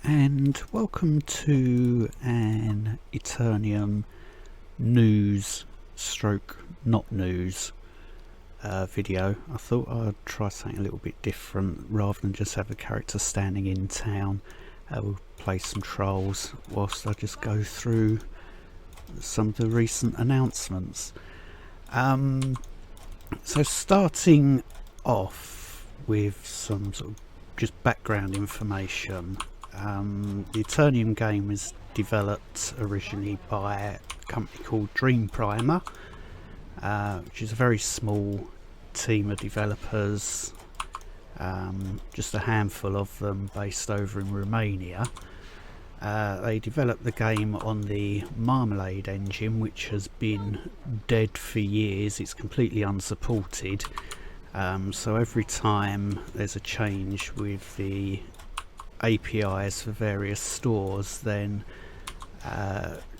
and welcome to an Eternium news stroke not news video. I thought I'd try something a little bit different rather than just have a character standing in town. We'll play some trolls whilst I just go through some of the recent announcements. So starting off with some sort of just background information. The Eternium game was developed originally by a company called Dream Primer, which is a very small team of developers, just a handful of them based over in Romania. They developed the game on the Marmalade engine, which has been dead for years. It's completely unsupported. So every time there's a change with the APIs for various stores, then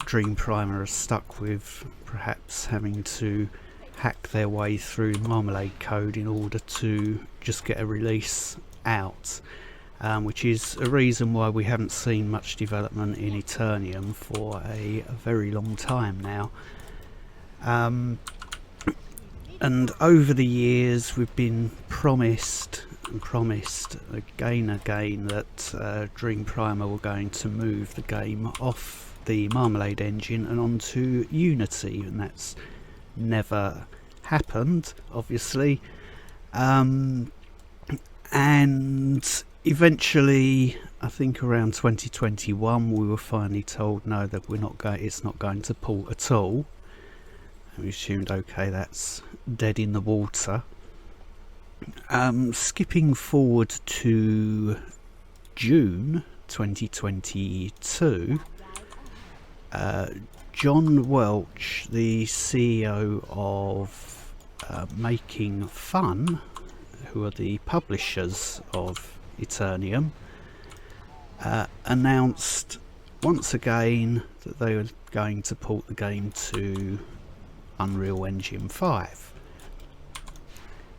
Dream Primer are stuck with perhaps having to hack their way through Marmalade code in order to just get a release out, which is a reason why we haven't seen much development in Eternium for a very long time now. And over the years we've been promised again that Dream Primer were going to move the game off the Marmalade engine and onto Unity, and that's never happened, obviously. And eventually, I think around 2021, we were finally told no, that it's not going to port at all. And we assumed, okay, that's dead in the water. Skipping forward to June 2022, John Welch, the CEO of Making Fun, who are the publishers of Eternium, announced once again that they were going to port the game to Unreal Engine 5,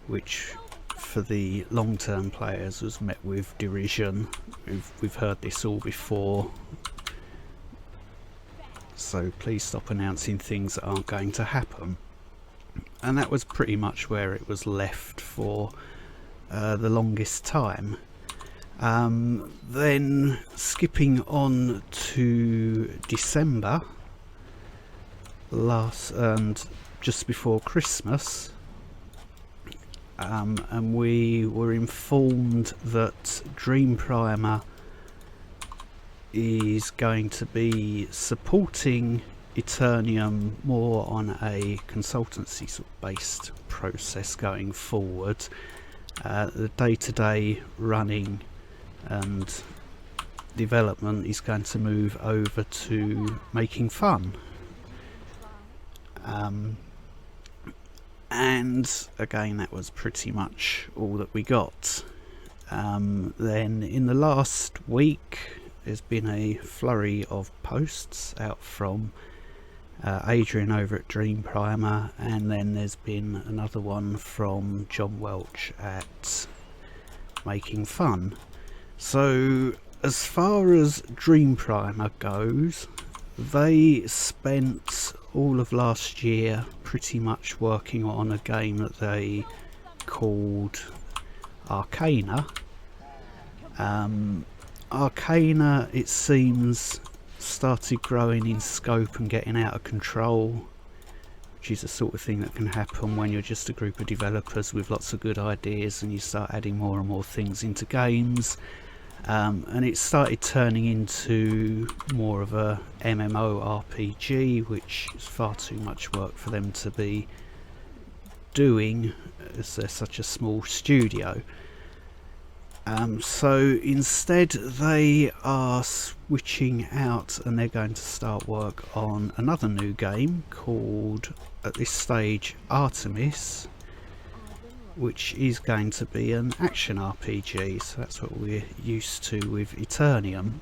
which for the long-term players was met with derision. We've heard this all before, so please stop announcing things that aren't going to happen. And that was pretty much where it was left for the longest time. Then skipping on to December and just before Christmas, and we were informed that Dream Primer is going to be supporting Eternium more on a consultancy sort of based process going forward. The day-to-day running and development is going to move over to Making Fun. And again, that was pretty much all that we got. Then in the last week, there's been a flurry of posts out from Adrian over at Dream Primer, and then there's been another one from John Welch at Making Fun. So as far as Dream Primer goes, they spent all of last year pretty much working on a game that they called Arcana. Arcana, it seems, started growing in scope and getting out of control, which is the sort of thing that can happen when you're just a group of developers with lots of good ideas and you start adding more and more things into games. And it started turning into more of a MMO RPG, which is far too much work for them to be doing as they're such a small studio. So instead they are switching out and they're going to start work on another new game called, at this stage, Artemis, which is going to be an action RPG, so that's what we're used to with Eternium.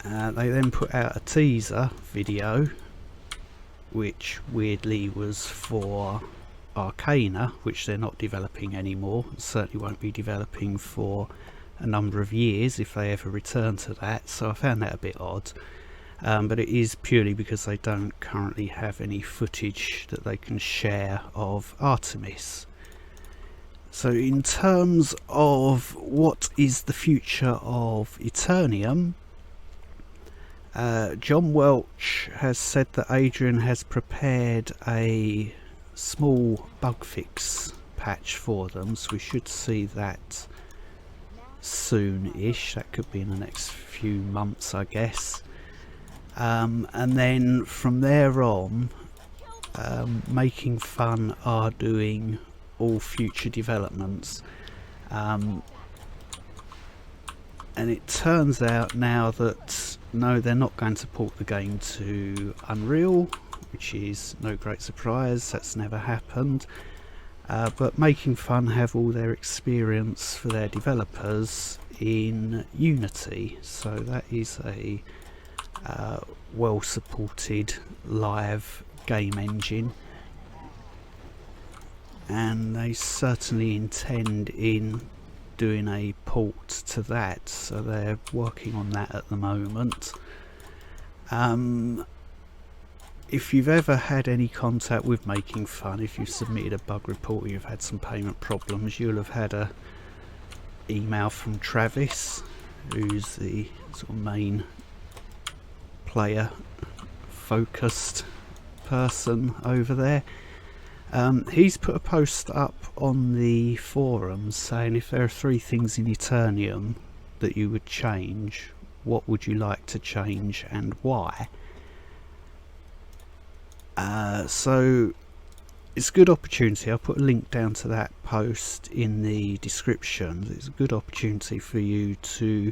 They then put out a teaser video, which weirdly was for Arcana, which they're not developing anymore, certainly won't be developing for a number of years if they ever return to that, so I found that a bit odd. But it is purely because they don't currently have any footage that they can share of Artemis. So in terms of what is the future of Eternium, John Welch has said that Adrian has prepared a small bug fix patch for them, so we should see that soon-ish. That could be in the next few months, I guess. And then from there on, Making Fun are doing all future developments. And it turns out now that no, they're not going to port the game to Unreal, which is no great surprise, that's never happened. But Making Fun have all their experience for their developers in Unity, so that is a well supported live game engine, and they certainly intend in doing a port to that, so they're working on that at the moment. If you've ever had any contact with Making Fun, if you've submitted a bug report or you've had some payment problems, you'll have had a email from Travis, who's the sort of main player focused person over there. He's put a post up on the forums saying if there are 3 things in Eternium that you would change, what would you like to change and why? So it's a good opportunity. I'll put a link down to that post in the description. It's a good opportunity for you to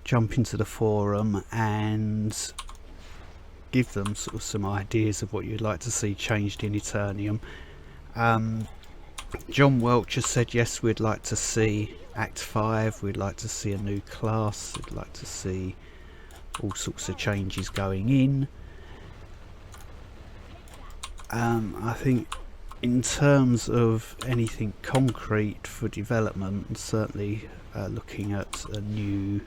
jump into the forum and give them sort of some ideas of what you'd like to see changed in Eternium. John Welch has said yes, we'd like to see Act 5, we'd like to see a new class, we'd like to see all sorts of changes going in. I think in terms of anything concrete for development, certainly looking at a new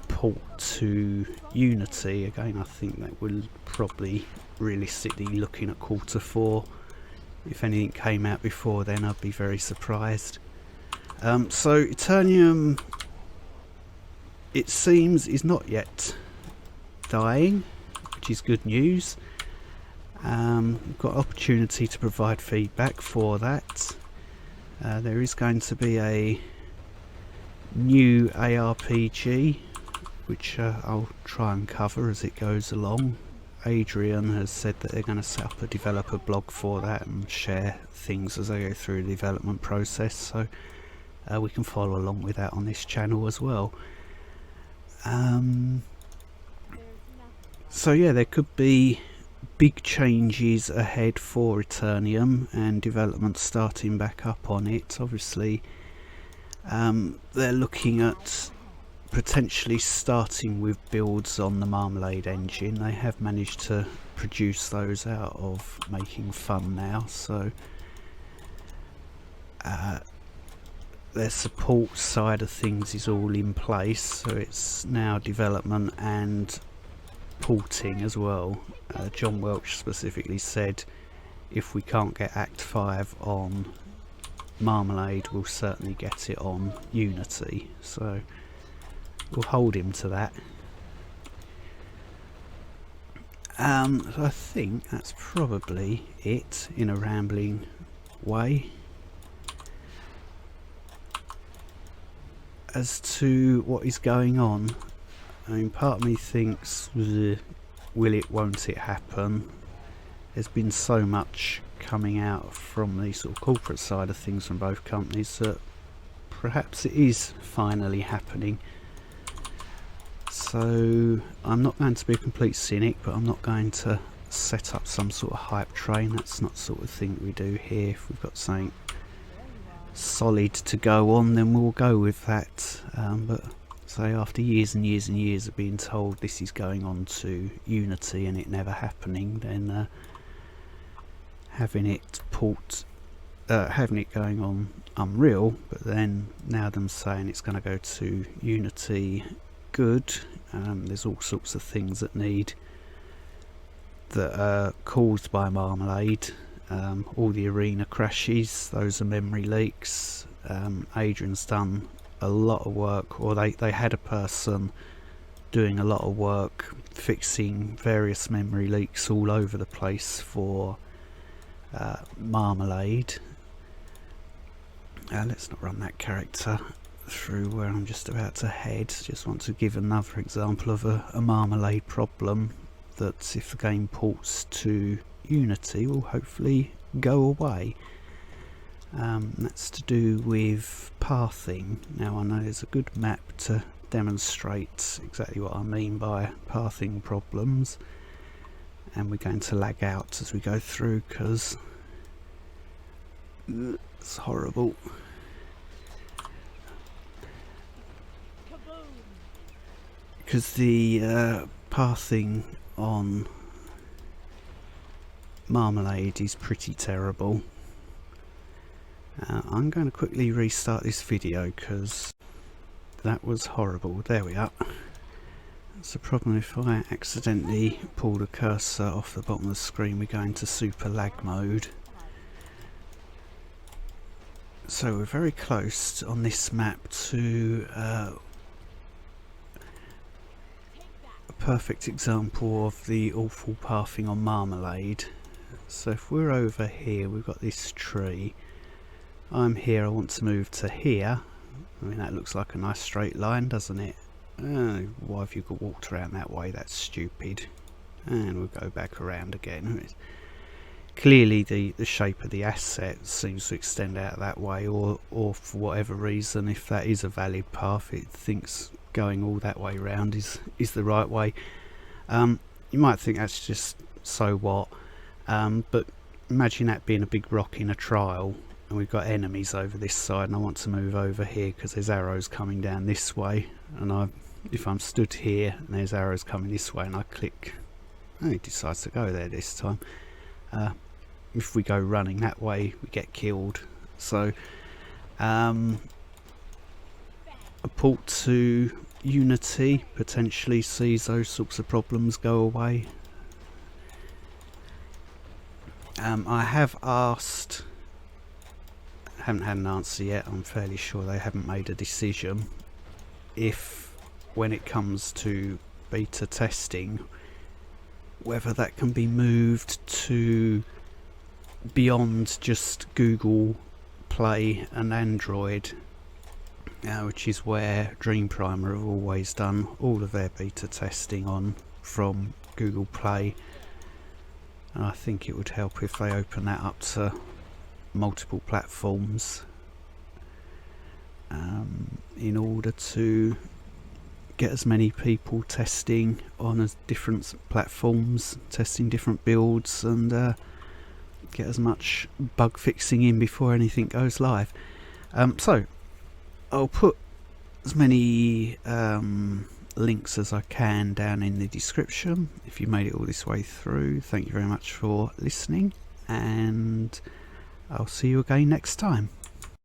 port to Unity, again I think that we'll probably realistically looking at Q4. If anything came out before then, I'd be very surprised. So Eternium, it seems, is not yet dying, which is good news. We've got opportunity to provide feedback for that. There is going to be a new ARPG which I'll try and cover as it goes along. Adrian has said that they're going to set up a developer blog for that and share things as they go through the development process, so we can follow along with that on this channel as well. So yeah, there could be big changes ahead for Eternium and development starting back up on it. Obviously they're looking at potentially starting with builds on the Marmalade engine. They have managed to produce those out of Making Fun now, so their support side of things is all in place, so it's now development and porting as well. John Welch specifically said if we can't get Act 5 on Marmalade, we'll certainly get it on Unity, so we'll hold him to that. I think that's probably it in a rambling way. As to what is going on, I mean, part of me thinks, will it, won't it happen? There's been so much coming out from the sort of corporate side of things from both companies that perhaps it is finally happening. So I'm not going to be a complete cynic, but I'm not going to set up some sort of hype train. That's not the sort of thing we do here. If we've got something solid to go on, then we'll go with that. But say after years and years and years of being told this is going on to Unity and it never happening, then having it going on Unreal, but then now them saying it's going to go to Unity. Good. There's all sorts of things that are caused by Marmalade. All the arena crashes, those are memory leaks. Adrian's done a lot of work, or they had a person doing a lot of work fixing various memory leaks all over the place for Marmalade. Let's not run that character through where I'm just about to head. Just want to give another example of a Marmalade problem that, if the game ports to Unity, will hopefully go away. That's to do with pathing. Now I know there's a good map to demonstrate exactly what I mean by pathing problems, and we're going to lag out as we go through because it's horrible. Because the pathing on Marmalade is pretty terrible. I'm going to quickly restart this video because that was horrible. There we are. That's the problem if I accidentally pull the cursor off the bottom of the screen. We go into super lag mode. So we're very close on this map to a perfect example of the awful pathing on Marmalade. So if we're over here, we've got this tree. I'm here, I want to move to here. I mean, that looks like a nice straight line, doesn't it? Why have you walked around that way? That's stupid. And we'll go back around again. Clearly the shape of the asset seems to extend out that way, or for whatever reason, if that is a valid path, it thinks going all that way round is the right way. You might think that's just so what, but imagine that being a big rock in a trial, and we've got enemies over this side, and I want to move over here because there's arrows coming down this way, and if I'm stood here and there's arrows coming this way and I click, it decides to go there this time. If we go running that way, we get killed. So a port to Unity potentially sees those sorts of problems go away. I have asked, haven't had an answer yet, I'm fairly sure they haven't made a decision, if when it comes to beta testing, whether that can be moved to beyond just Google Play and Android, which is where Dream Primer have always done all of their beta testing on, from Google Play. And I think it would help if they open that up to multiple platforms, in order to get as many people testing on as different platforms, testing different builds, and get as much bug fixing in before anything goes live. So I'll put as many links as I can down in the description. If you made it all this way through, thank you very much for listening, and I'll see you again next time.